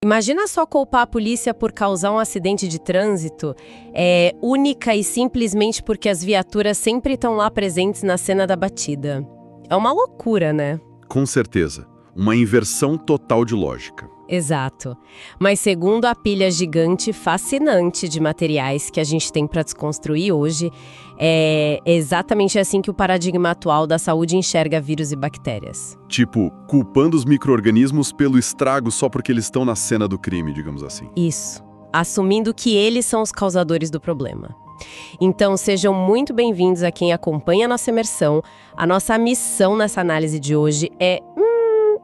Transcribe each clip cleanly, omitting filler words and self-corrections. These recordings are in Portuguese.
Imagina só culpar a polícia por causar um acidente de trânsito, única e simplesmente porque as viaturas sempre estão lá presentes na cena da batida. É uma loucura, né? Com certeza. Uma inversão total de lógica. Exato. Mas segundo a pilha gigante fascinante de materiais que a gente tem para desconstruir hoje, é exatamente assim que o paradigma atual da saúde enxerga vírus e bactérias. Tipo, culpando os micro-organismos pelo estrago só porque eles estão na cena do crime, digamos assim. Isso. Assumindo que eles são os causadores do problema. Então, sejam muito bem-vindos a quem acompanha a nossa imersão. A nossa missão nessa análise de hoje é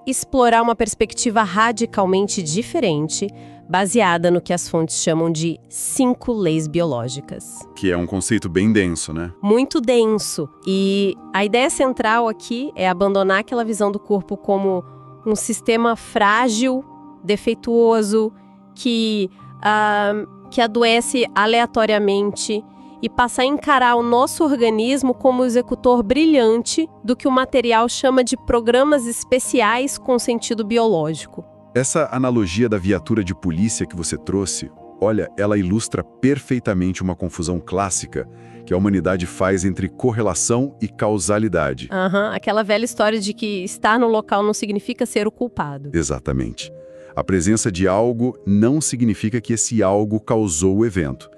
explorar uma perspectiva radicalmente diferente, baseada no que as fontes chamam de 5 leis biológicas. Que é um conceito bem denso, né? Muito denso. E a ideia central aqui é abandonar aquela visão do corpo como um sistema frágil, defeituoso, que adoece aleatoriamente e passar a encarar o nosso organismo como executor brilhante do que o material chama de programas especiais com sentido biológico. Essa analogia da viatura de polícia que você trouxe, olha, ela ilustra perfeitamente uma confusão clássica que a humanidade faz entre correlação e causalidade. Aquela velha história de que estar no local não significa ser o culpado. Exatamente. A presença de algo não significa que esse algo causou o evento.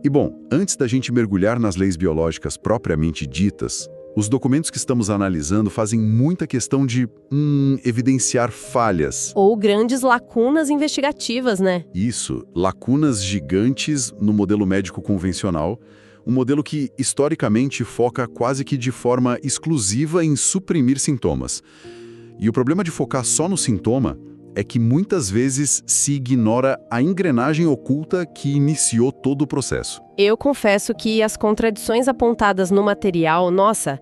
E bom, antes da gente mergulhar nas leis biológicas propriamente ditas, os documentos que estamos analisando fazem muita questão de evidenciar falhas. Ou grandes lacunas investigativas, né? Isso, lacunas gigantes no modelo médico convencional, um modelo que, historicamente, foca quase que de forma exclusiva em suprimir sintomas. E o problema de focar só no sintoma é que muitas vezes se ignora a engrenagem oculta que iniciou todo o processo. Eu confesso que as contradições apontadas no material, nossa,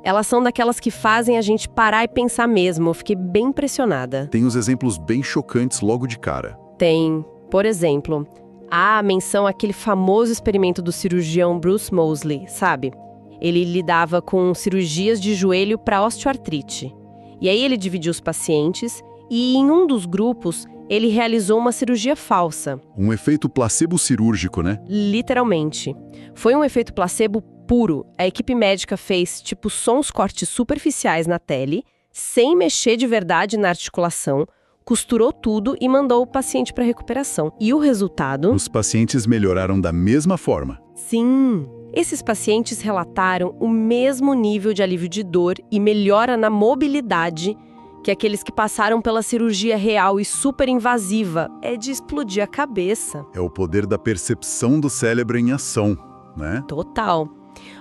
elas são daquelas que fazem a gente parar e pensar mesmo. Eu fiquei bem impressionada. Tem uns exemplos bem chocantes logo de cara. Tem, por exemplo, a menção àquele famoso experimento do cirurgião Bruce Moseley, sabe? Ele lidava com cirurgias de joelho para osteoartrite. E aí ele dividiu os pacientes e em um dos grupos ele realizou uma cirurgia falsa. Um efeito placebo cirúrgico, né? Literalmente. Foi um efeito placebo puro. A equipe médica fez, só uns cortes superficiais na tele, sem mexer de verdade na articulação, costurou tudo e mandou o paciente para recuperação. E o resultado? Os pacientes melhoraram da mesma forma. Sim. Esses pacientes relataram o mesmo nível de alívio de dor e melhora na mobilidade que aqueles que passaram pela cirurgia real e super invasiva. É de explodir a cabeça. É o poder da percepção do cérebro em ação, né? Total.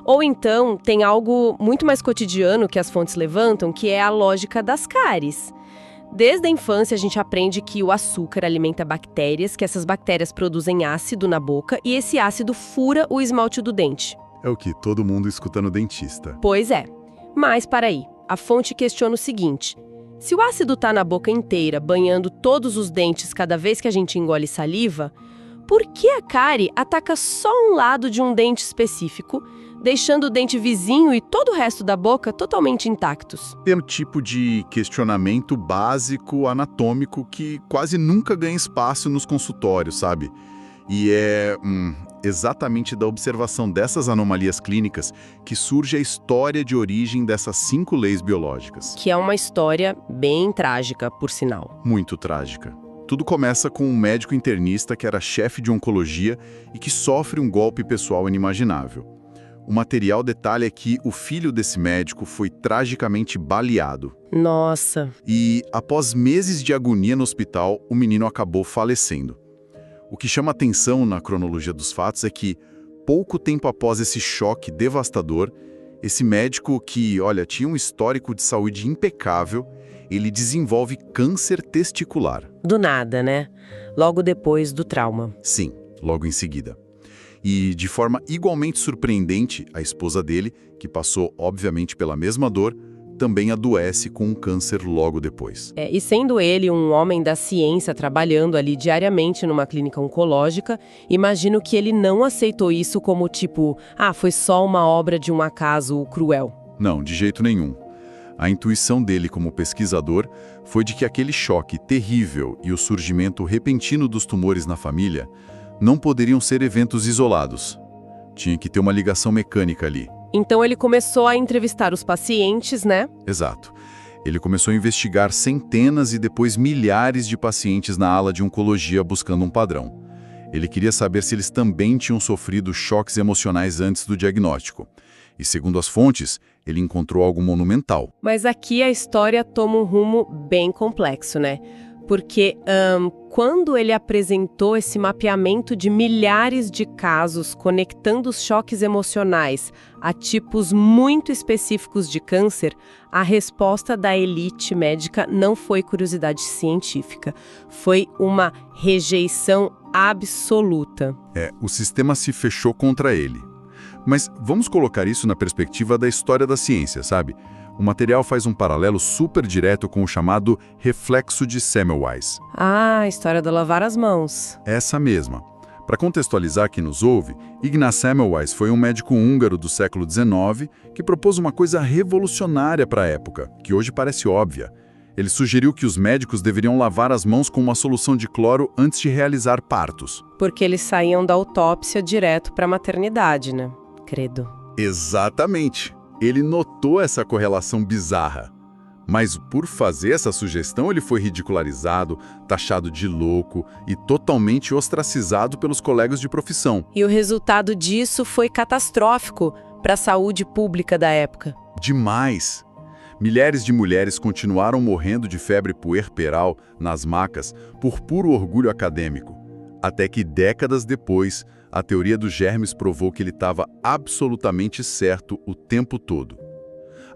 Ou então, tem algo muito mais cotidiano que as fontes levantam, que é a lógica das cáries. Desde a infância, a gente aprende que o açúcar alimenta bactérias, que essas bactérias produzem ácido na boca e esse ácido fura o esmalte do dente. É o que todo mundo escuta no dentista. Pois é. Mas, para aí, a fonte questiona o seguinte: se o ácido está na boca inteira, banhando todos os dentes cada vez que a gente engole saliva, por que a cárie ataca só um lado de um dente específico, deixando o dente vizinho e todo o resto da boca totalmente intactos? É um tipo de questionamento básico, anatômico, que quase nunca ganha espaço nos consultórios, sabe? E é exatamente da observação dessas anomalias clínicas que surge a história de origem dessas 5 leis biológicas. Que é uma história bem trágica, por sinal. Muito trágica. Tudo começa com um médico internista que era chefe de oncologia e que sofre um golpe pessoal inimaginável. O material detalha que o filho desse médico foi tragicamente baleado. Nossa! E, após meses de agonia no hospital, o menino acabou falecendo. O que chama atenção na cronologia dos fatos é que, pouco tempo após esse choque devastador, esse médico que, tinha um histórico de saúde impecável, ele desenvolve câncer testicular. Do nada, né? Logo depois do trauma. Sim, logo em seguida. E, de forma igualmente surpreendente, a esposa dele, que passou, obviamente, pela mesma dor, também adoece com um câncer logo depois. E sendo ele um homem da ciência trabalhando ali diariamente numa clínica oncológica, imagino que ele não aceitou isso como foi só uma obra de um acaso cruel. Não, de jeito nenhum. A intuição dele como pesquisador foi de que aquele choque terrível e o surgimento repentino dos tumores na família não poderiam ser eventos isolados. Tinha que ter uma ligação mecânica ali. Então ele começou a entrevistar os pacientes, né? Exato. Ele começou a investigar centenas e depois milhares de pacientes na ala de oncologia buscando um padrão. Ele queria saber se eles também tinham sofrido choques emocionais antes do diagnóstico. E segundo as fontes, ele encontrou algo monumental. Mas aqui a história toma um rumo bem complexo, né? Porque quando ele apresentou esse mapeamento de milhares de casos conectando os choques emocionais a tipos muito específicos de câncer, a resposta da elite médica não foi curiosidade científica, foi uma rejeição absoluta. O sistema se fechou contra ele. Mas vamos colocar isso na perspectiva da história da ciência, sabe? O material faz um paralelo super direto com o chamado reflexo de Semmelweis. Ah, a história do lavar as mãos. Essa mesma. Para contextualizar quem nos ouve, Ignaz Semmelweis foi um médico húngaro do século XIX que propôs uma coisa revolucionária para a época, que hoje parece óbvia. Ele sugeriu que os médicos deveriam lavar as mãos com uma solução de cloro antes de realizar partos. Porque eles saíam da autópsia direto para a maternidade, né? Credo. Exatamente. Ele notou essa correlação bizarra. Mas por fazer essa sugestão, ele foi ridicularizado, taxado de louco e totalmente ostracizado pelos colegas de profissão. E o resultado disso foi catastrófico para a saúde pública da época. Demais! Milhares de mulheres continuaram morrendo de febre puerperal nas macas por puro orgulho acadêmico. Até que, décadas depois, a teoria dos germes provou que ele estava absolutamente certo o tempo todo.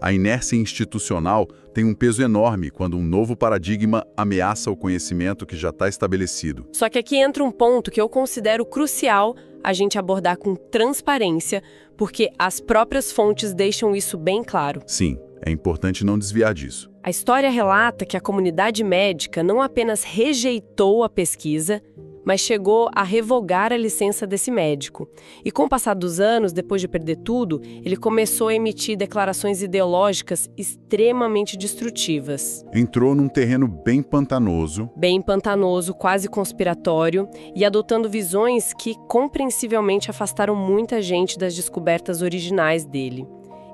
A inércia institucional tem um peso enorme quando um novo paradigma ameaça o conhecimento que já está estabelecido. Só que aqui entra um ponto que eu considero crucial a gente abordar com transparência, porque as próprias fontes deixam isso bem claro. Sim, é importante não desviar disso. A história relata que a comunidade médica não apenas rejeitou a pesquisa, mas chegou a revogar a licença desse médico. E com o passar dos anos, depois de perder tudo, ele começou a emitir declarações ideológicas extremamente destrutivas. Entrou num terreno bem pantanoso. Bem pantanoso, quase conspiratório, e adotando visões que compreensivelmente afastaram muita gente das descobertas originais dele.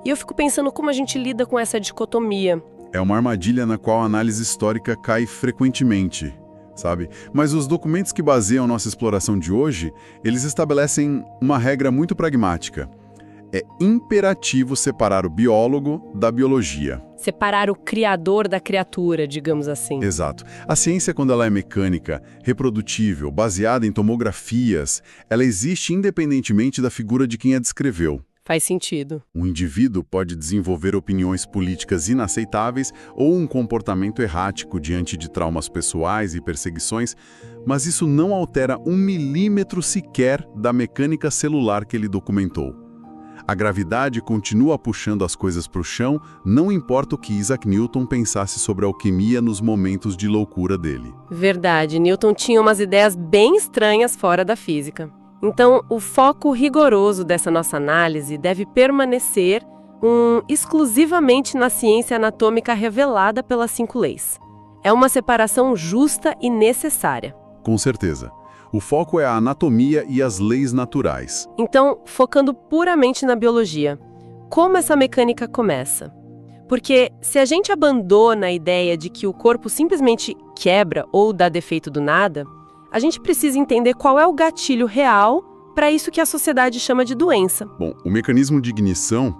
E eu fico pensando como a gente lida com essa dicotomia. É uma armadilha na qual a análise histórica cai frequentemente, sabe? Mas os documentos que baseiam nossa exploração de hoje, eles estabelecem uma regra muito pragmática. É imperativo separar o biólogo da biologia. Separar o criador da criatura, digamos assim. Exato. A ciência, quando ela é mecânica, reprodutível, baseada em tomografias, ela existe independentemente da figura de quem a descreveu. Faz sentido. Um indivíduo pode desenvolver opiniões políticas inaceitáveis ou um comportamento errático diante de traumas pessoais e perseguições, mas isso não altera 1 milímetro sequer da mecânica celular que ele documentou. A gravidade continua puxando as coisas para o chão, não importa o que Isaac Newton pensasse sobre a alquimia nos momentos de loucura dele. Verdade, Newton tinha umas ideias bem estranhas fora da física. Então, o foco rigoroso dessa nossa análise deve permanecer exclusivamente na ciência anatômica revelada pelas 5 leis. É uma separação justa e necessária. Com certeza. O foco é a anatomia e as leis naturais. Então, focando puramente na biologia, como essa mecânica começa? Porque se a gente abandona a ideia de que o corpo simplesmente quebra ou dá defeito do nada, a gente precisa entender qual é o gatilho real para isso que a sociedade chama de doença. Bom, o mecanismo de ignição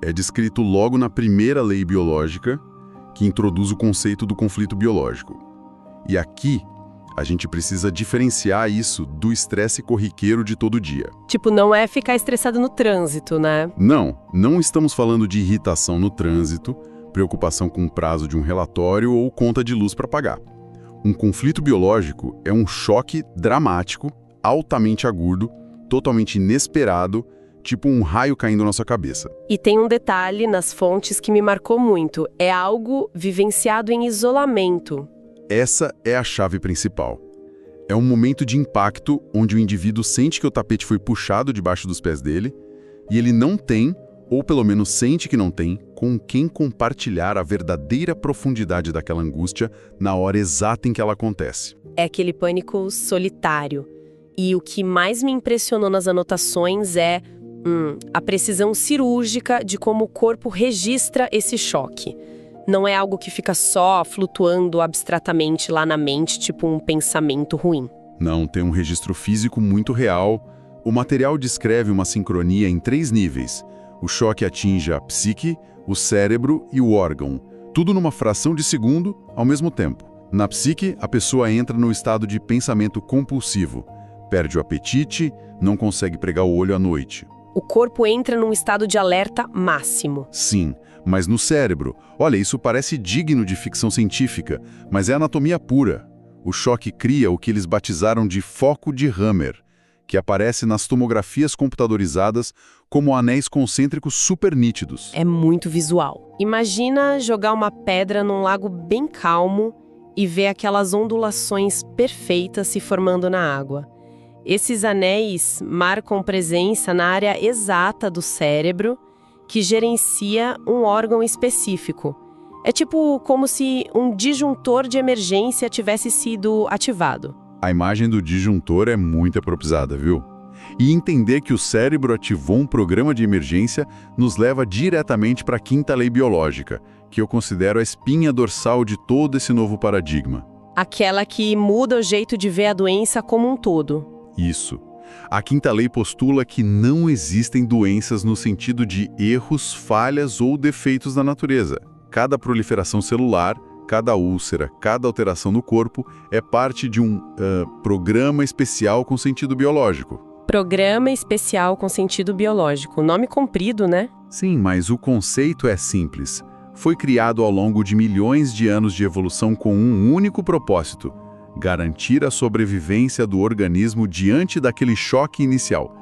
é descrito logo na primeira lei biológica, que introduz o conceito do conflito biológico. E aqui, a gente precisa diferenciar isso do estresse corriqueiro de todo dia. Tipo, não é ficar estressado no trânsito, né? Não estamos falando de irritação no trânsito, preocupação com o prazo de um relatório ou conta de luz para pagar. Um conflito biológico é um choque dramático, altamente agudo, totalmente inesperado, tipo um raio caindo na sua cabeça. E tem um detalhe nas fontes que me marcou muito. É algo vivenciado em isolamento. Essa é a chave principal. É um momento de impacto onde o indivíduo sente que o tapete foi puxado debaixo dos pés dele e ele não tem, ou pelo menos sente que não tem, com quem compartilhar a verdadeira profundidade daquela angústia na hora exata em que ela acontece. É aquele pânico solitário. E o que mais me impressionou nas anotações é a precisão cirúrgica de como o corpo registra esse choque. Não é algo que fica só flutuando abstratamente lá na mente, tipo um pensamento ruim. Não, tem um registro físico muito real. O material descreve uma sincronia em 3 níveis. O choque atinge a psique, o cérebro e o órgão. Tudo numa fração de segundo, ao mesmo tempo. Na psique, a pessoa entra no estado de pensamento compulsivo. Perde o apetite, não consegue pregar o olho à noite. O corpo entra num estado de alerta máximo. Sim, mas no cérebro, olha, isso parece digno de ficção científica, mas é anatomia pura. O choque cria o que eles batizaram de foco de Hammer, que aparece nas tomografias computadorizadas como anéis concêntricos super nítidos. É muito visual. Imagina jogar uma pedra num lago bem calmo e ver aquelas ondulações perfeitas se formando na água. Esses anéis marcam presença na área exata do cérebro que gerencia um órgão específico. É tipo como se um disjuntor de emergência tivesse sido ativado. A imagem do disjuntor é muito apropriada, viu? E entender que o cérebro ativou um programa de emergência nos leva diretamente para a 5ª lei biológica, que eu considero a espinha dorsal de todo esse novo paradigma. Aquela que muda o jeito de ver a doença como um todo. Isso. A 5ª lei postula que não existem doenças no sentido de erros, falhas ou defeitos da natureza. Cada proliferação celular, cada úlcera, cada alteração no corpo é parte de um programa especial com sentido biológico. Programa especial com sentido biológico. Nome comprido, né? Sim, mas o conceito é simples. Foi criado ao longo de milhões de anos de evolução com um único propósito: garantir a sobrevivência do organismo diante daquele choque inicial.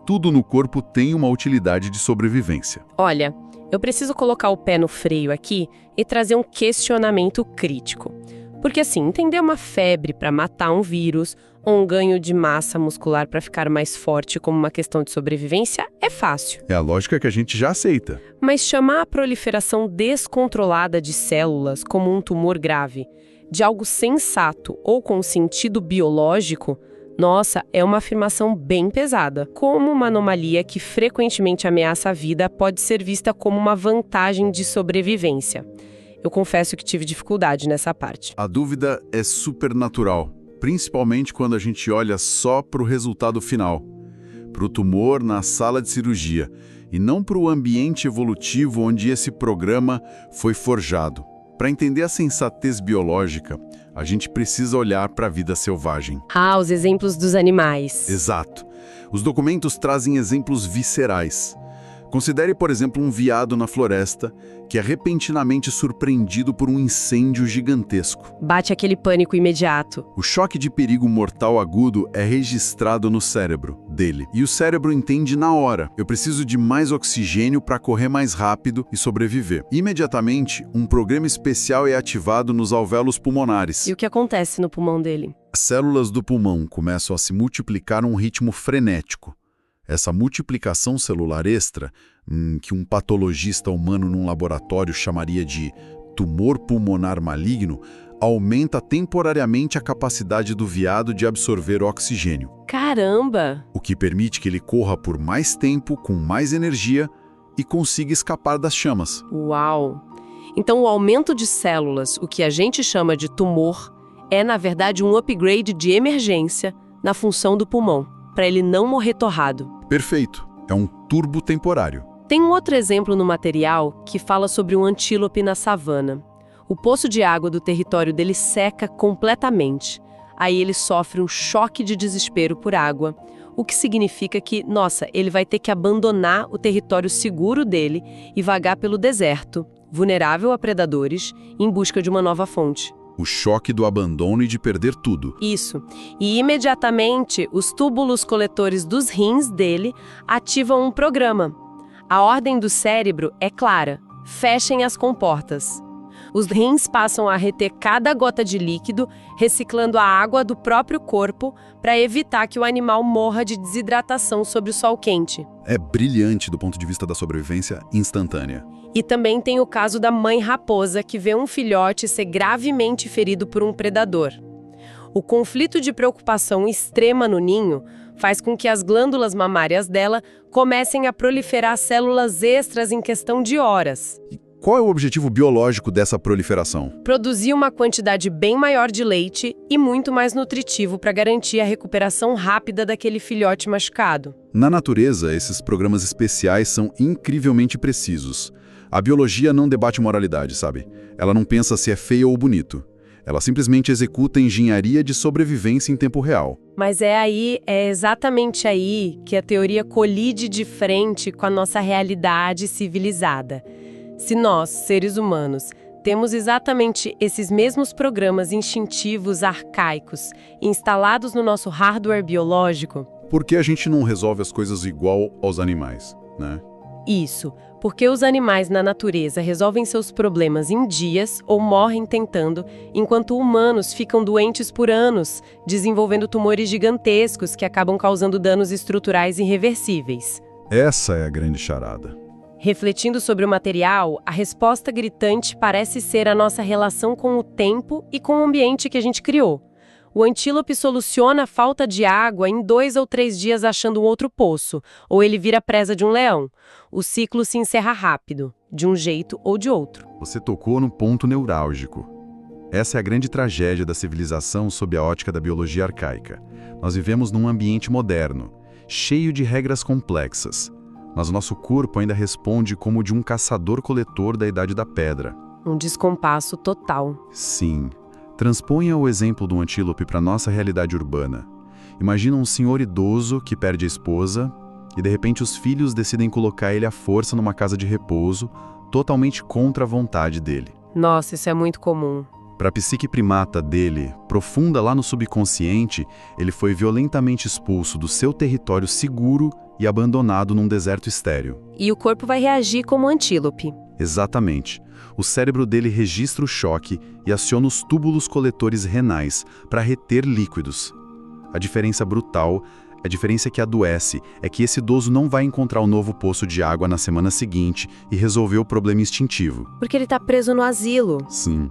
Tudo no corpo tem uma utilidade de sobrevivência. Olha, eu preciso colocar o pé no freio aqui e trazer um questionamento crítico. Porque assim, entender uma febre para matar um vírus ou um ganho de massa muscular para ficar mais forte como uma questão de sobrevivência é fácil. É a lógica que a gente já aceita. Mas chamar a proliferação descontrolada de células como um tumor grave de algo sensato ou com sentido biológico, nossa, é uma afirmação bem pesada. Como uma anomalia que frequentemente ameaça a vida pode ser vista como uma vantagem de sobrevivência. Eu confesso que tive dificuldade nessa parte. A dúvida é super natural, principalmente quando a gente olha só para o resultado final, para o tumor na sala de cirurgia, e não para o ambiente evolutivo onde esse programa foi forjado. Para entender a sensatez biológica, a gente precisa olhar para a vida selvagem. Ah, os exemplos dos animais. Exato. Os documentos trazem exemplos viscerais. Considere, por exemplo, um veado na floresta que é repentinamente surpreendido por um incêndio gigantesco. Bate aquele pânico imediato. O choque de perigo mortal agudo é registrado no cérebro dele. E o cérebro entende na hora: eu preciso de mais oxigênio para correr mais rápido e sobreviver. Imediatamente, um programa especial é ativado nos alvéolos pulmonares. E o que acontece no pulmão dele? As células do pulmão começam a se multiplicar num ritmo frenético. Essa multiplicação celular extra, que um patologista humano num laboratório chamaria de tumor pulmonar maligno, aumenta temporariamente a capacidade do veado de absorver oxigênio. Caramba! O que permite que ele corra por mais tempo, com mais energia e consiga escapar das chamas. Uau! Então o aumento de células, o que a gente chama de tumor, é na verdade um upgrade de emergência na função do pulmão, para ele não morrer torrado. Perfeito. É um turbo temporário. Tem um outro exemplo no material que fala sobre um antílope na savana. O poço de água do território dele seca completamente. Aí ele sofre um choque de desespero por água, o que significa que, nossa, ele vai ter que abandonar o território seguro dele e vagar pelo deserto, vulnerável a predadores, em busca de uma nova fonte. O choque do abandono e de perder tudo. Isso. E imediatamente, os túbulos coletores dos rins dele ativam um programa. A ordem do cérebro é clara: fechem as comportas. Os rins passam a reter cada gota de líquido, reciclando a água do próprio corpo para evitar que o animal morra de desidratação sob o sol quente. É brilhante do ponto de vista da sobrevivência instantânea. E também tem o caso da mãe raposa, que vê um filhote ser gravemente ferido por um predador. O conflito de preocupação extrema no ninho faz com que as glândulas mamárias dela comecem a proliferar células extras em questão de horas. E qual é o objetivo biológico dessa proliferação? Produzir uma quantidade bem maior de leite e muito mais nutritivo para garantir a recuperação rápida daquele filhote machucado. Na natureza, esses programas especiais são incrivelmente precisos. A biologia não debate moralidade, sabe? Ela não pensa se é feio ou bonito. Ela simplesmente executa engenharia de sobrevivência em tempo real. Mas é exatamente aí que a teoria colide de frente com a nossa realidade civilizada. Se nós, seres humanos, temos exatamente esses mesmos programas instintivos arcaicos instalados no nosso hardware biológico... Por que a gente não resolve as coisas igual aos animais, né? Isso, porque os animais na natureza resolvem seus problemas em dias ou morrem tentando, enquanto humanos ficam doentes por anos, desenvolvendo tumores gigantescos que acabam causando danos estruturais irreversíveis. Essa é a grande charada. Refletindo sobre o material, a resposta gritante parece ser a nossa relação com o tempo e com o ambiente que a gente criou. O antílope soluciona a falta de água em 2 ou 3 dias achando um outro poço, ou ele vira presa de um leão. O ciclo se encerra rápido, de um jeito ou de outro. Você tocou no ponto neurálgico. Essa é a grande tragédia da civilização sob a ótica da biologia arcaica. Nós vivemos num ambiente moderno, cheio de regras complexas. Mas o nosso corpo ainda responde como de um caçador-coletor da Idade da Pedra. Um descompasso total. Sim. Transponha o exemplo do antílope para nossa realidade urbana. Imagina um senhor idoso que perde a esposa e, de repente, os filhos decidem colocar ele à força numa casa de repouso, totalmente contra a vontade dele. Nossa, isso é muito comum. Para a psique primata dele, profunda lá no subconsciente, ele foi violentamente expulso do seu território seguro e abandonado num deserto estéril. E o corpo vai reagir como antílope. Exatamente. O cérebro dele registra o choque e aciona os túbulos coletores renais para reter líquidos. A diferença brutal, a diferença que adoece, é que esse idoso não vai encontrar um novo poço de água na semana seguinte e resolver o problema instintivo. Porque ele está preso no asilo. Sim.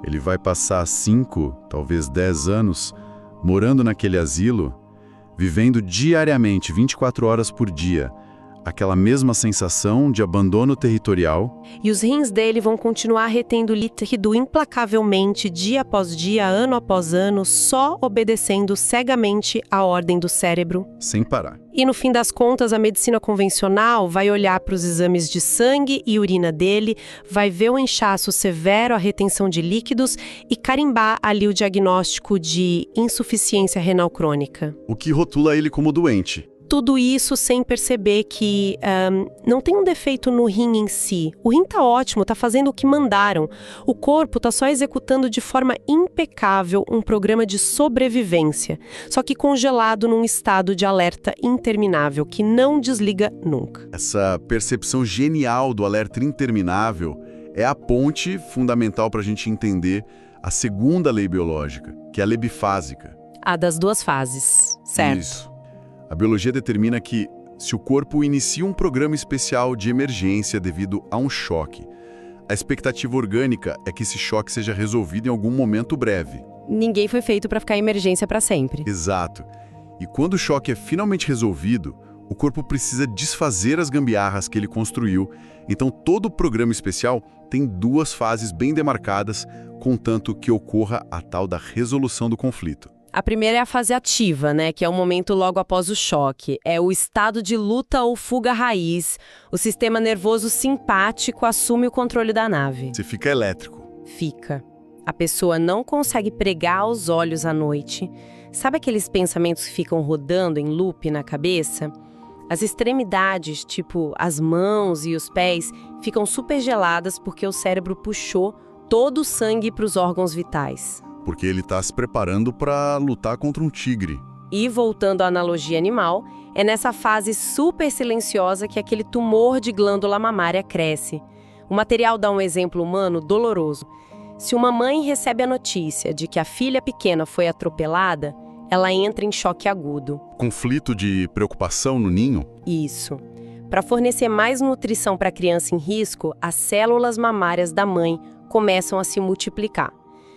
Ele vai passar 5, talvez 10 anos, morando naquele asilo, vivendo diariamente, 24 horas por dia, aquela mesma sensação de abandono territorial. E os rins dele vão continuar retendo líquido implacavelmente, dia após dia, ano após ano, só obedecendo cegamente à ordem do cérebro. Sem parar. E no fim das contas, a medicina convencional vai olhar para os exames de sangue e urina dele, vai ver o inchaço severo, a retenção de líquidos e carimbar ali o diagnóstico de insuficiência renal crônica. O que rotula ele como doente. Tudo isso sem perceber que não tem um defeito no rim em si. O rim tá ótimo, tá fazendo o que mandaram. O corpo tá só executando de forma impecável um programa de sobrevivência, só que congelado num estado de alerta interminável, que não desliga nunca. Essa percepção genial do alerta interminável é a ponte fundamental para a gente entender a segunda lei biológica, que é a lei bifásica. A das 2 fases, certo? Isso. A biologia determina que, se o corpo inicia um programa especial de emergência devido a um choque, a expectativa orgânica é que esse choque seja resolvido em algum momento breve. Ninguém foi feito para ficar em emergência para sempre. Exato. E quando o choque é finalmente resolvido, o corpo precisa desfazer as gambiarras que ele construiu. Então, todo o programa especial tem 2 fases bem demarcadas, contanto que ocorra a tal da resolução do conflito. A primeira é a fase ativa, né, que é o momento logo após o choque. É o estado de luta ou fuga raiz. O sistema nervoso simpático assume o controle da nave. Você fica elétrico. Fica. A pessoa não consegue pregar os olhos à noite. Sabe aqueles pensamentos que ficam rodando em loop na cabeça? As extremidades, tipo as mãos e os pés, ficam super geladas porque o cérebro puxou todo o sangue para os órgãos vitais. Porque ele está se preparando para lutar contra um tigre. E, voltando à analogia animal, é nessa fase super silenciosa que aquele tumor de glândula mamária cresce. O material dá um exemplo humano doloroso. Se uma mãe recebe a notícia de que a filha pequena foi atropelada, ela entra em choque agudo. Conflito de preocupação no ninho? Isso. Para fornecer mais nutrição para a criança em risco, as células mamárias da mãe começam a se multiplicar.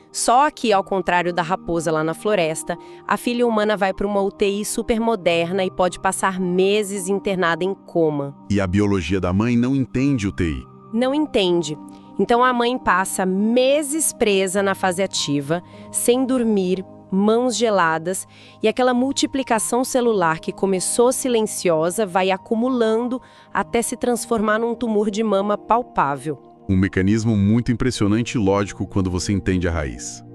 Só que, ao contrário da raposa lá na floresta, a filha humana vai para uma UTI supermoderna e pode passar meses internada em coma. E a biologia da mãe não entende UTI. Não entende. Então a mãe passa meses presa na fase ativa, sem dormir, mãos geladas, e aquela multiplicação celular que começou silenciosa vai acumulando até se transformar num tumor de mama palpável. Um mecanismo muito impressionante e lógico quando você entende a raiz.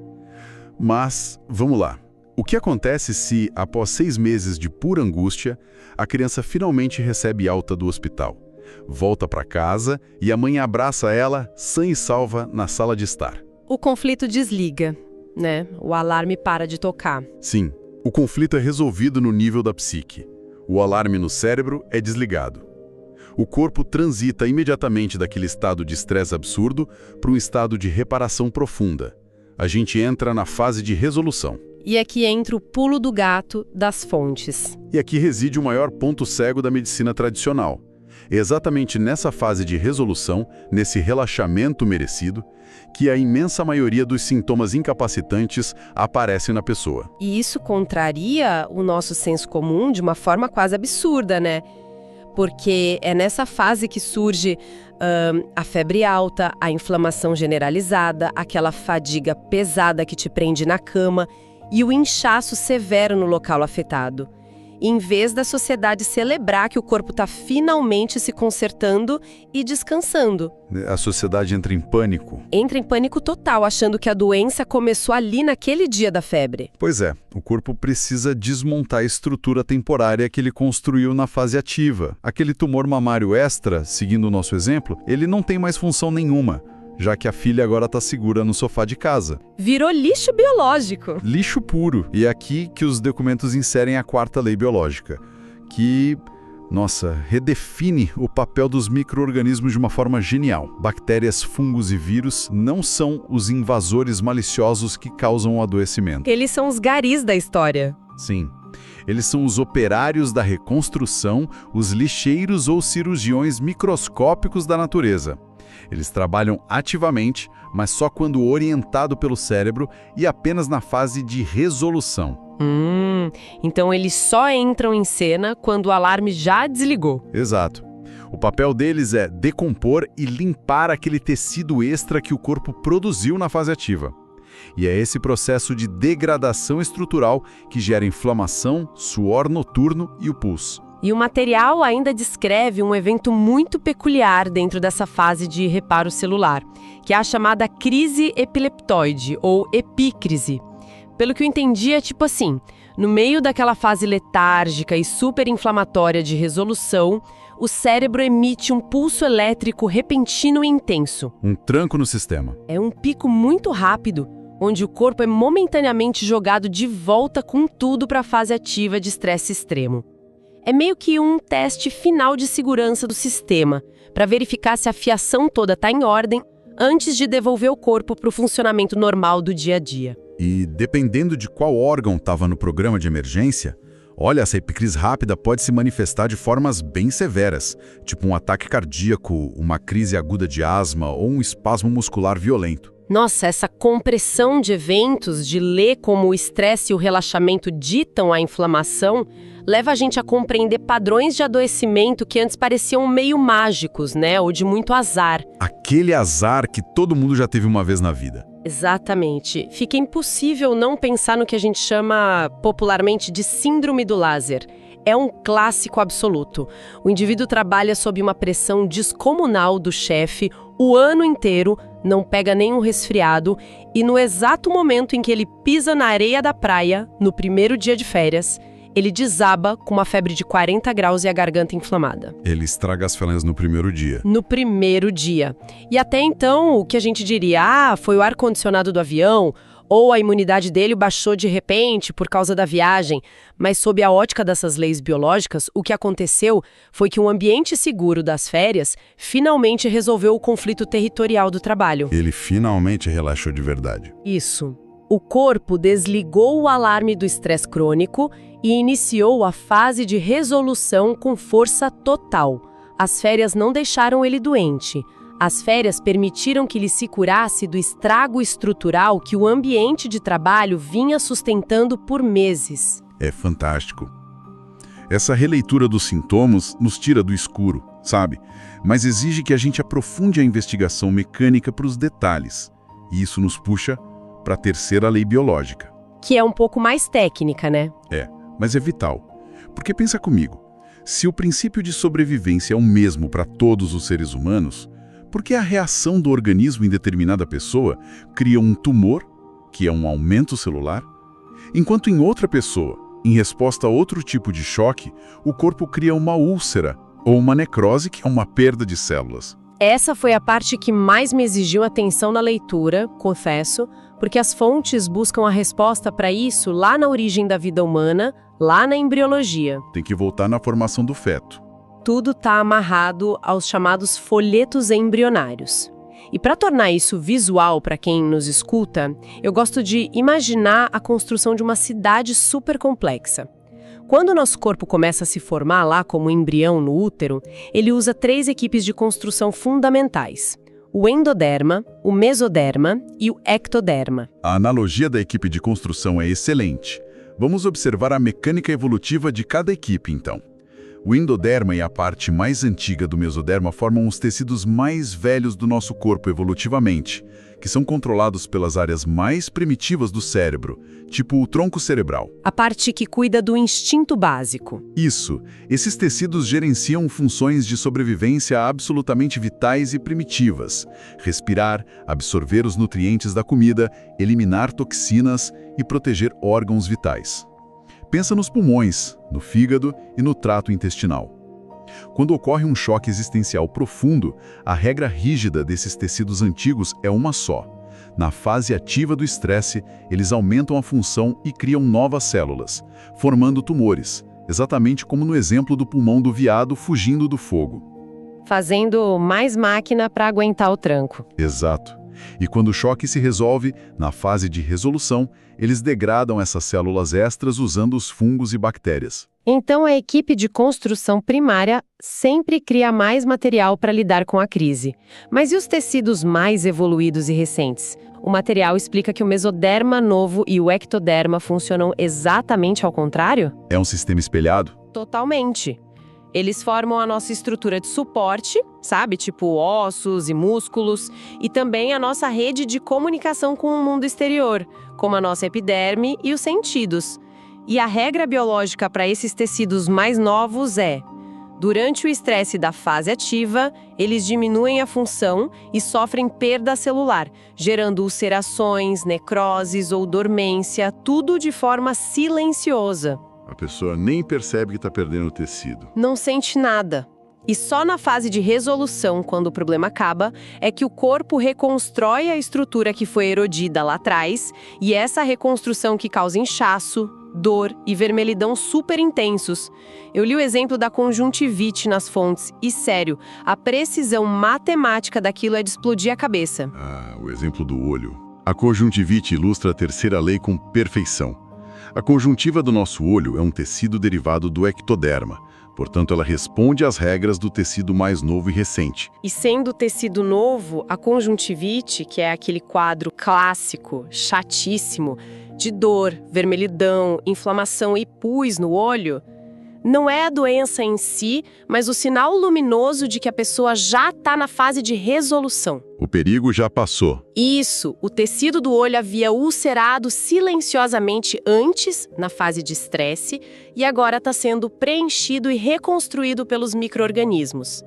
Mas, vamos lá. O que acontece se, após 6 meses de pura angústia, a criança finalmente recebe alta do hospital? Volta para casa e a mãe abraça ela, sã e salva, na sala de estar. O conflito desliga, né? O alarme para de tocar. Sim, o conflito é resolvido no nível da psique. O alarme no cérebro é desligado. O corpo transita imediatamente daquele estado de estresse absurdo para um estado de reparação profunda. A gente entra na fase de resolução. E aqui entra o pulo do gato das fontes. E aqui reside o maior ponto cego da medicina tradicional. É exatamente nessa fase de resolução, nesse relaxamento merecido, que a imensa maioria dos sintomas incapacitantes aparecem na pessoa. E isso contraria o nosso senso comum de uma forma quase absurda, né? Porque é nessa fase que surge a febre alta, a inflamação generalizada, aquela fadiga pesada que te prende na cama e o inchaço severo no local afetado. Em vez da sociedade celebrar que o corpo está finalmente se consertando e descansando. A sociedade entra em pânico. Entra em pânico total, achando que a doença começou ali naquele dia da febre. Pois é, o corpo precisa desmontar a estrutura temporária que ele construiu na fase ativa. Aquele tumor mamário extra, seguindo o nosso exemplo, ele não tem mais função nenhuma, já que a filha agora está segura no sofá de casa. Virou lixo biológico. Lixo puro. E é aqui que os documentos inserem a 4ª lei biológica, que, redefine o papel dos micro-organismos de uma forma genial. Bactérias, fungos e vírus não são os invasores maliciosos que causam o adoecimento. Eles são os garis da história. Sim. Eles são os operários da reconstrução, os lixeiros ou cirurgiões microscópicos da natureza. Eles trabalham ativamente, mas só quando orientado pelo cérebro e apenas na fase de resolução. Então eles só entram em cena quando o alarme já desligou. Exato. O papel deles é decompor e limpar aquele tecido extra que o corpo produziu na fase ativa. E é esse processo de degradação estrutural que gera inflamação, suor noturno e o pulso. E o material ainda descreve um evento muito peculiar dentro dessa fase de reparo celular, que é a chamada crise epileptoide, ou epícrise. Pelo que eu entendi, é tipo assim, no meio daquela fase letárgica e superinflamatória de resolução, o cérebro emite um pulso elétrico repentino e intenso. Um tranco no sistema. É um pico muito rápido, onde o corpo é momentaneamente jogado de volta com tudo para a fase ativa de estresse extremo. É meio que um teste final de segurança do sistema, para verificar se a fiação toda está em ordem antes de devolver o corpo para o funcionamento normal do dia a dia. E dependendo de qual órgão estava no programa de emergência, olha, essa epicrise rápida pode se manifestar de formas bem severas, tipo um ataque cardíaco, uma crise aguda de asma ou um espasmo muscular violento. Nossa, essa compressão de eventos, de ler como o estresse e o relaxamento ditam a inflamação, leva a gente a compreender padrões de adoecimento que antes pareciam meio mágicos, né? Ou de muito azar. Aquele azar que todo mundo já teve uma vez na vida. Exatamente. Fica impossível não pensar no que a gente chama popularmente de síndrome do Lázaro. É um clássico absoluto. O indivíduo trabalha sob uma pressão descomunal do chefe o ano inteiro, não pega nenhum resfriado e no exato momento em que ele pisa na areia da praia, no primeiro dia de férias, ele desaba com uma febre de 40 graus e a garganta inflamada. Ele estraga as fêmeas no primeiro dia. No primeiro dia. E até então, o que a gente diria, foi o ar-condicionado do avião, ou a imunidade dele baixou de repente por causa da viagem. Mas sob a ótica dessas leis biológicas, o que aconteceu foi que um ambiente seguro das férias finalmente resolveu o conflito territorial do trabalho. Ele finalmente relaxou de verdade. Isso. O corpo desligou o alarme do estresse crônico e iniciou a fase de resolução com força total. As férias não deixaram ele doente. As férias permitiram que ele se curasse do estrago estrutural que o ambiente de trabalho vinha sustentando por meses. É fantástico. Essa releitura dos sintomas nos tira do escuro, sabe? Mas exige que a gente aprofunde a investigação mecânica para os detalhes. E isso nos puxa para a terceira lei biológica. Que é um pouco mais técnica, né? Mas é vital. Porque pensa comigo, se o princípio de sobrevivência é o mesmo para todos os seres humanos, por que a reação do organismo em determinada pessoa cria um tumor, que é um aumento celular, enquanto em outra pessoa, em resposta a outro tipo de choque, o corpo cria uma úlcera ou uma necrose, que é uma perda de células? Essa foi a parte que mais me exigiu atenção na leitura, confesso, porque as fontes buscam a resposta para isso lá na origem da vida humana, lá na embriologia. Tem que voltar na formação do feto. Tudo está amarrado aos chamados folhetos embrionários. E para tornar isso visual para quem nos escuta, eu gosto de imaginar a construção de uma cidade super complexa. Quando o nosso corpo começa a se formar lá como embrião no útero, ele usa 3 equipes de construção fundamentais: o endoderma, o mesoderma e o ectoderma. A analogia da equipe de construção é excelente. Vamos observar a mecânica evolutiva de cada equipe, então. O endoderma e a parte mais antiga do mesoderma formam os tecidos mais velhos do nosso corpo evolutivamente, que são controlados pelas áreas mais primitivas do cérebro, tipo o tronco cerebral. A parte que cuida do instinto básico. Isso, esses tecidos gerenciam funções de sobrevivência absolutamente vitais e primitivas: respirar, absorver os nutrientes da comida, eliminar toxinas e proteger órgãos vitais. Pensa nos pulmões, no fígado e no trato intestinal. Quando ocorre um choque existencial profundo, a regra rígida desses tecidos antigos é uma só. Na fase ativa do estresse, eles aumentam a função e criam novas células, formando tumores, exatamente como no exemplo do pulmão do veado fugindo do fogo. Fazendo mais máquina para aguentar o tranco. Exato. E quando o choque se resolve, na fase de resolução, eles degradam essas células extras usando os fungos e bactérias. Então a equipe de construção primária sempre cria mais material para lidar com a crise. Mas e os tecidos mais evoluídos e recentes? O material explica que o mesoderma novo e o ectoderma funcionam exatamente ao contrário? É um sistema espelhado? Totalmente. Eles formam a nossa estrutura de suporte, sabe? Tipo ossos e músculos, e também a nossa rede de comunicação com o mundo exterior, como a nossa epiderme e os sentidos. E a regra biológica para esses tecidos mais novos é: durante o estresse da fase ativa, eles diminuem a função e sofrem perda celular, gerando ulcerações, necroses ou dormência, tudo de forma silenciosa. A pessoa nem percebe que está perdendo o tecido. Não sente nada. E só na fase de resolução, quando o problema acaba, é que o corpo reconstrói a estrutura que foi erodida lá atrás, e essa reconstrução que causa inchaço, dor e vermelhidão super intensos. Eu li o exemplo da conjuntivite nas fontes, e sério, a precisão matemática daquilo é de explodir a cabeça. O exemplo do olho. A conjuntivite ilustra a terceira lei com perfeição. A conjuntiva do nosso olho é um tecido derivado do ectoderma, portanto ela responde às regras do tecido mais novo e recente. E sendo tecido novo, a conjuntivite, que é aquele quadro clássico, chatíssimo, de dor, vermelhidão, inflamação e pus no olho, não é a doença em si, mas o sinal luminoso de que a pessoa já está na fase de resolução. O perigo já passou. Isso, o tecido do olho havia ulcerado silenciosamente antes, na fase de estresse, e agora está sendo preenchido e reconstruído pelos micro-organismos.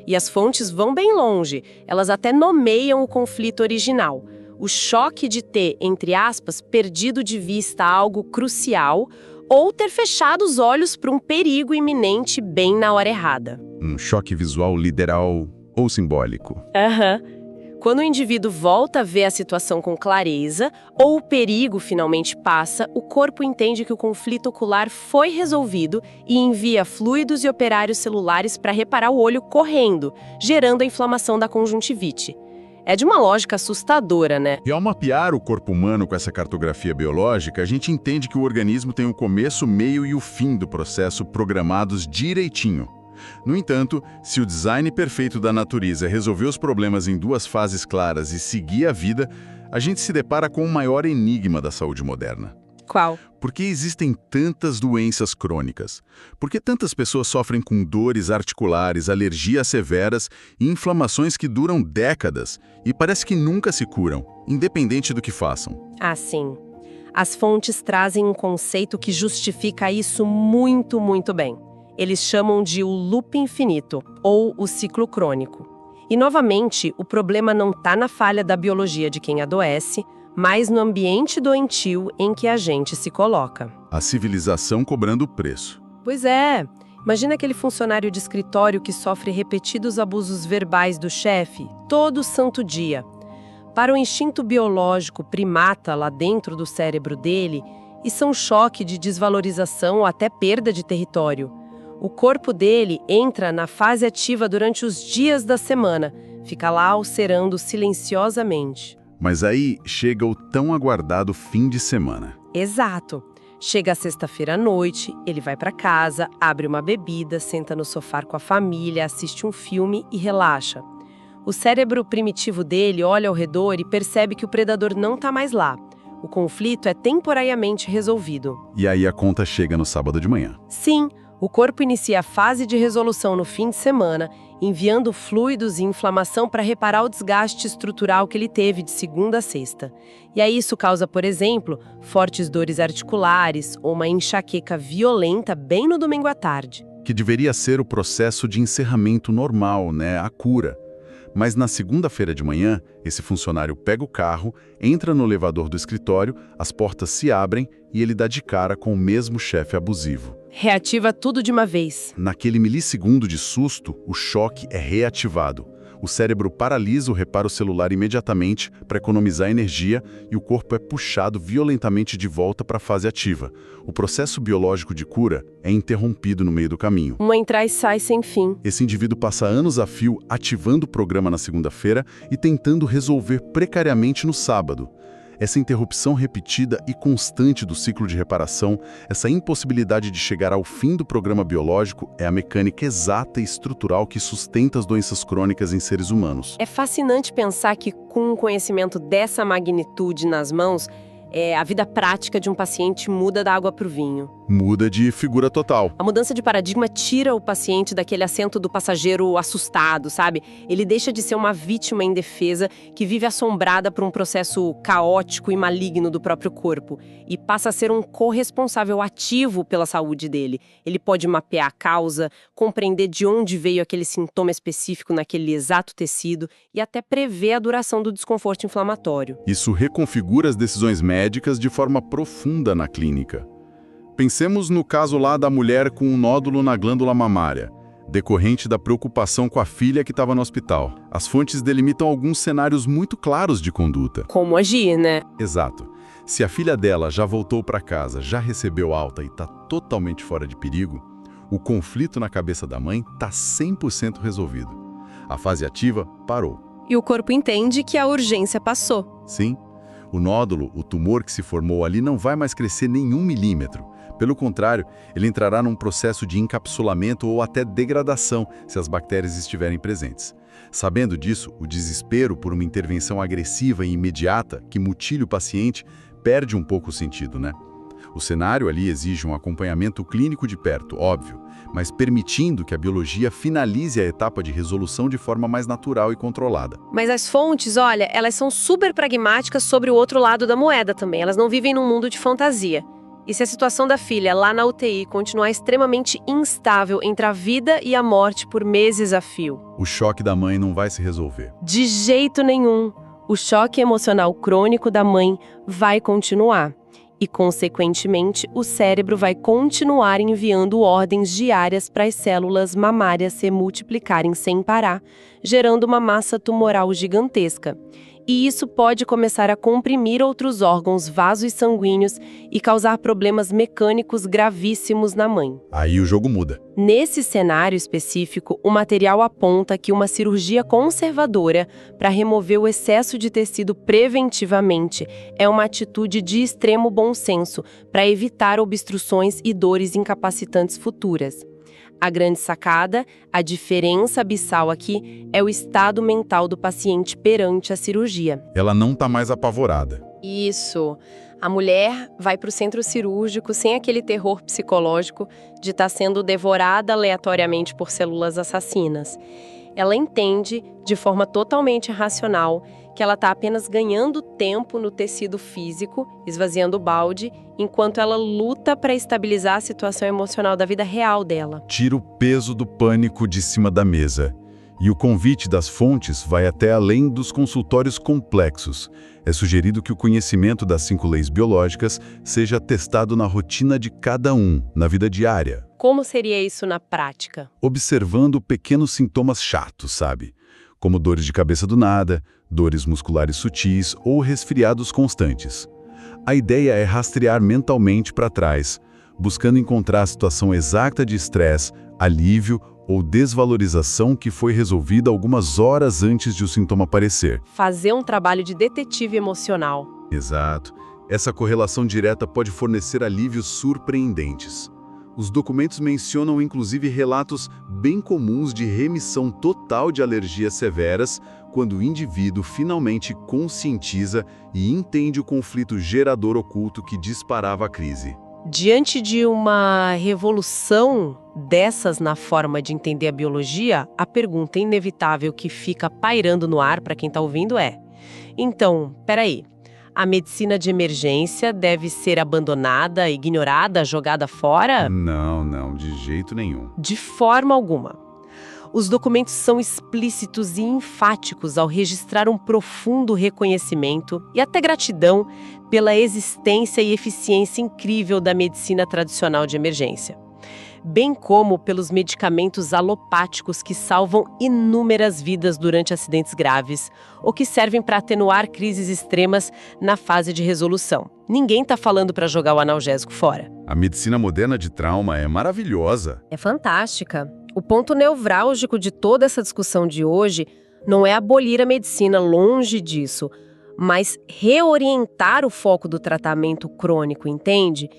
E as fontes vão bem longe, elas até nomeiam o conflito original. O choque de ter, entre aspas, perdido de vista algo crucial, ou ter fechado os olhos para um perigo iminente bem na hora errada. Um choque visual literal ou simbólico. Quando o indivíduo volta a ver a situação com clareza, ou o perigo finalmente passa, o corpo entende que o conflito ocular foi resolvido e envia fluidos e operários celulares para reparar o olho correndo, gerando a inflamação da conjuntivite. É de uma lógica assustadora, né? E ao mapear o corpo humano com essa cartografia biológica, a gente entende que o organismo tem o começo, meio e o fim do processo programados direitinho. No entanto, se o design perfeito da natureza é resolver os problemas em duas fases claras e seguir a vida, a gente se depara com o maior enigma da saúde moderna. Qual? Por que existem tantas doenças crônicas? Por que tantas pessoas sofrem com dores articulares, alergias severas e inflamações que duram décadas e parece que nunca se curam, independente do que façam? Ah, sim. As fontes trazem um conceito que justifica isso muito, muito bem. Eles chamam de o loop infinito, ou o ciclo crônico. E, novamente, o problema não está na falha da biologia de quem adoece, mas no ambiente doentio em que a gente se coloca. A civilização cobrando o preço. Pois é. Imagina aquele funcionário de escritório que sofre repetidos abusos verbais do chefe todo santo dia. Para o instinto biológico primata lá dentro do cérebro dele, isso é um choque de desvalorização ou até perda de território. O corpo dele entra na fase ativa durante os dias da semana, fica lá ulcerando silenciosamente. Mas aí chega o tão aguardado fim de semana. Exato. Chega a sexta-feira à noite, ele vai para casa, abre uma bebida, senta no sofá com a família, assiste um filme e relaxa. O cérebro primitivo dele olha ao redor e percebe que o predador não está mais lá. O conflito é temporariamente resolvido. E aí a conta chega no sábado de manhã. Sim, o corpo inicia a fase de resolução no fim de semana, enviando fluidos e inflamação para reparar o desgaste estrutural que ele teve de segunda a sexta. E aí isso causa, por exemplo, fortes dores articulares ou uma enxaqueca violenta bem no domingo à tarde. Que deveria ser o processo de encerramento normal, né? A cura. Mas na segunda-feira de manhã, esse funcionário pega o carro, entra no elevador do escritório, as portas se abrem e ele dá de cara com o mesmo chefe abusivo. Reativa tudo de uma vez. Naquele milissegundo de susto, o choque é reativado. O cérebro paralisa o reparo celular imediatamente para economizar energia e o corpo é puxado violentamente de volta para a fase ativa. O processo biológico de cura é interrompido no meio do caminho. Uma entra e sai sem fim. Esse indivíduo passa anos a fio ativando o programa na segunda-feira e tentando resolver precariamente no sábado. Essa interrupção repetida e constante do ciclo de reparação, essa impossibilidade de chegar ao fim do programa biológico é a mecânica exata e estrutural que sustenta as doenças crônicas em seres humanos. É fascinante pensar que, com um conhecimento dessa magnitude nas mãos, a vida prática de um paciente muda da água para o vinho. Muda de figura total. A mudança de paradigma tira o paciente daquele assento do passageiro assustado, sabe? Ele deixa de ser uma vítima indefesa que vive assombrada por um processo caótico e maligno do próprio corpo e passa a ser um corresponsável ativo pela saúde dele. Ele pode mapear a causa, compreender de onde veio aquele sintoma específico naquele exato tecido e até prever a duração do desconforto inflamatório. Isso reconfigura as decisões médicas de forma profunda na clínica. Pensemos no caso lá da mulher com um nódulo na glândula mamária, decorrente da preocupação com a filha que estava no hospital. As fontes delimitam alguns cenários muito claros de conduta. Como agir, né? Exato. Se a filha dela já voltou para casa, já recebeu alta e está totalmente fora de perigo, o conflito na cabeça da mãe está 100% resolvido. A fase ativa parou. E o corpo entende que a urgência passou. Sim. O nódulo, o tumor que se formou ali, não vai mais crescer nenhum milímetro. Pelo contrário, ele entrará num processo de encapsulamento ou até degradação, se as bactérias estiverem presentes. Sabendo disso, o desespero por uma intervenção agressiva e imediata, que mutile o paciente, perde um pouco o sentido, né? O cenário ali exige um acompanhamento clínico de perto, óbvio, mas permitindo que a biologia finalize a etapa de resolução de forma mais natural e controlada. Mas as fontes, olha, elas são super pragmáticas sobre o outro lado da moeda também. Elas não vivem num mundo de fantasia. E se a situação da filha lá na UTI continuar extremamente instável entre a vida e a morte por meses a fio? O choque da mãe não vai se resolver. De jeito nenhum. O choque emocional crônico da mãe vai continuar. E, consequentemente, o cérebro vai continuar enviando ordens diárias para as células mamárias se multiplicarem sem parar, gerando uma massa tumoral gigantesca. E isso pode começar a comprimir outros órgãos vasos sanguíneos e causar problemas mecânicos gravíssimos na mãe. Aí o jogo muda. Nesse cenário específico, o material aponta que uma cirurgia conservadora para remover o excesso de tecido preventivamente é uma atitude de extremo bom senso para evitar obstruções e dores incapacitantes futuras. A grande sacada, a diferença abissal aqui, é o estado mental do paciente perante a cirurgia. Ela não está mais apavorada. Isso. A mulher vai para o centro cirúrgico sem aquele terror psicológico de estar sendo devorada aleatoriamente por células assassinas. Ela entende, de forma totalmente racional, que ela está apenas ganhando tempo no tecido físico, esvaziando o balde, enquanto ela luta para estabilizar a situação emocional da vida real dela. Tira o peso do pânico de cima da mesa. E o convite das fontes vai até além dos consultórios complexos. É sugerido que o conhecimento das 5 leis biológicas seja testado na rotina de cada um, na vida diária. Como seria isso na prática? Observando pequenos sintomas chatos, sabe? Como dores de cabeça do nada, dores musculares sutis ou resfriados constantes. A ideia é rastrear mentalmente para trás, buscando encontrar a situação exata de estresse, alívio ou desvalorização que foi resolvida algumas horas antes de o sintoma aparecer. Fazer um trabalho de detetive emocional. Exato. Essa correlação direta pode fornecer alívios surpreendentes. Os documentos mencionam inclusive relatos bem comuns de remissão total de alergias severas quando o indivíduo finalmente conscientiza e entende o conflito gerador oculto que disparava a crise. Diante de uma revolução dessas na forma de entender a biologia, a pergunta inevitável que fica pairando no ar para quem está ouvindo é: então, peraí, a medicina de emergência deve ser abandonada, ignorada, jogada fora? Não, de jeito nenhum. De forma alguma. Os documentos são explícitos e enfáticos ao registrar um profundo reconhecimento e até gratidão pela existência e eficiência incrível da medicina tradicional de emergência, bem como pelos medicamentos alopáticos que salvam inúmeras vidas durante acidentes graves ou que servem para atenuar crises extremas na fase de resolução. Ninguém está falando para jogar o analgésico fora. A medicina moderna de trauma é maravilhosa. É fantástica. O ponto nevrálgico de toda essa discussão de hoje não é abolir a medicina, longe disso, mas reorientar o foco do tratamento crônico, entende?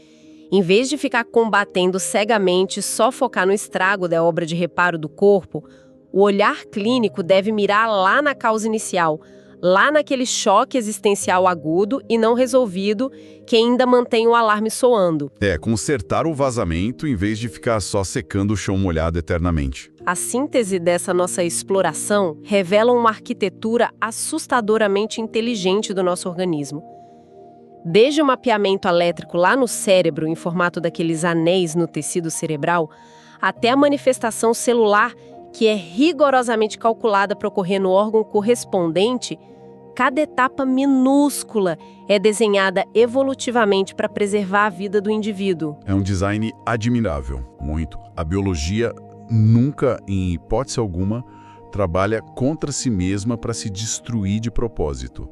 Em vez de ficar combatendo cegamente, só focar no estrago da obra de reparo do corpo, o olhar clínico deve mirar lá na causa inicial, lá naquele choque existencial agudo e não resolvido que ainda mantém o alarme soando. Consertar o vazamento em vez de ficar só secando o chão molhado eternamente. A síntese dessa nossa exploração revela uma arquitetura assustadoramente inteligente do nosso organismo. Desde o mapeamento elétrico lá no cérebro, em formato daqueles anéis no tecido cerebral, até a manifestação celular, que é rigorosamente calculada para ocorrer no órgão correspondente, cada etapa minúscula é desenhada evolutivamente para preservar a vida do indivíduo. É um design admirável, muito. A biologia nunca, em hipótese alguma, trabalha contra si mesma para se destruir de propósito.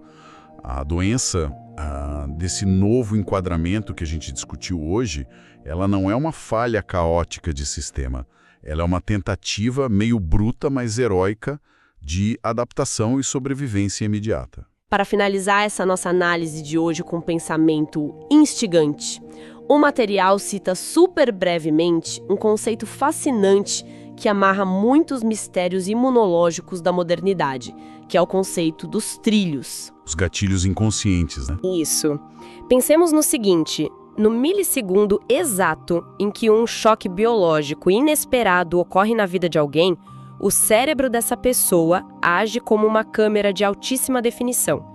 A doença desse novo enquadramento que a gente discutiu hoje, ela não é uma falha caótica de sistema. Ela é uma tentativa meio bruta, mas heróica, de adaptação e sobrevivência imediata. Para finalizar essa nossa análise de hoje com um pensamento instigante, o material cita super brevemente um conceito fascinante que amarra muitos mistérios imunológicos da modernidade, que é o conceito dos trilhos. Os gatilhos inconscientes, né? Isso. Pensemos no seguinte: no milissegundo exato em que um choque biológico inesperado ocorre na vida de alguém, o cérebro dessa pessoa age como uma câmera de altíssima definição.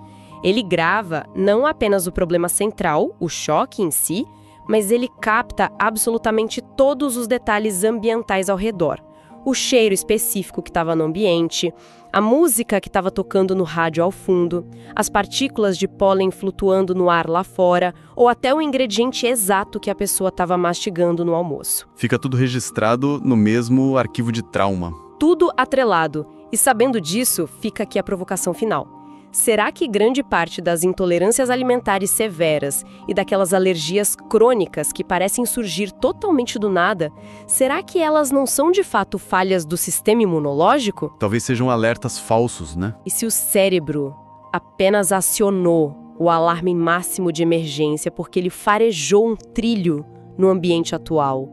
Ele grava não apenas o problema central, o choque em si, mas ele capta absolutamente todos os detalhes ambientais ao redor. O cheiro específico que estava no ambiente, a música que estava tocando no rádio ao fundo, as partículas de pólen flutuando no ar lá fora, ou até o ingrediente exato que a pessoa estava mastigando no almoço. Fica tudo registrado no mesmo arquivo de trauma. Tudo atrelado. E sabendo disso, fica aqui a provocação final. Será que grande parte das intolerâncias alimentares severas e daquelas alergias crônicas que parecem surgir totalmente do nada, será que elas não são de fato falhas do sistema imunológico? Talvez sejam alertas falsos, né? E se o cérebro apenas acionou o alarme máximo de emergência porque ele farejou um trilho no ambiente atual,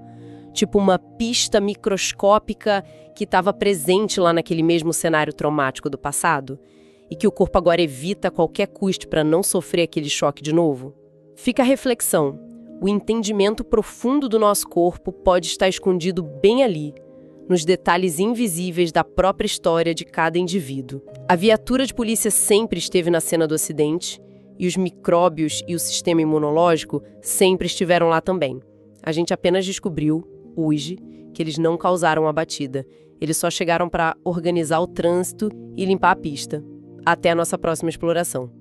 tipo uma pista microscópica que estava presente lá naquele mesmo cenário traumático do passado, e que o corpo agora evita a qualquer custo para não sofrer aquele choque de novo? Fica a reflexão. O entendimento profundo do nosso corpo pode estar escondido bem ali, nos detalhes invisíveis da própria história de cada indivíduo. A viatura de polícia sempre esteve na cena do acidente, e os micróbios e o sistema imunológico sempre estiveram lá também. A gente apenas descobriu, hoje, que eles não causaram a batida. Eles só chegaram para organizar o trânsito e limpar a pista. Até a nossa próxima exploração.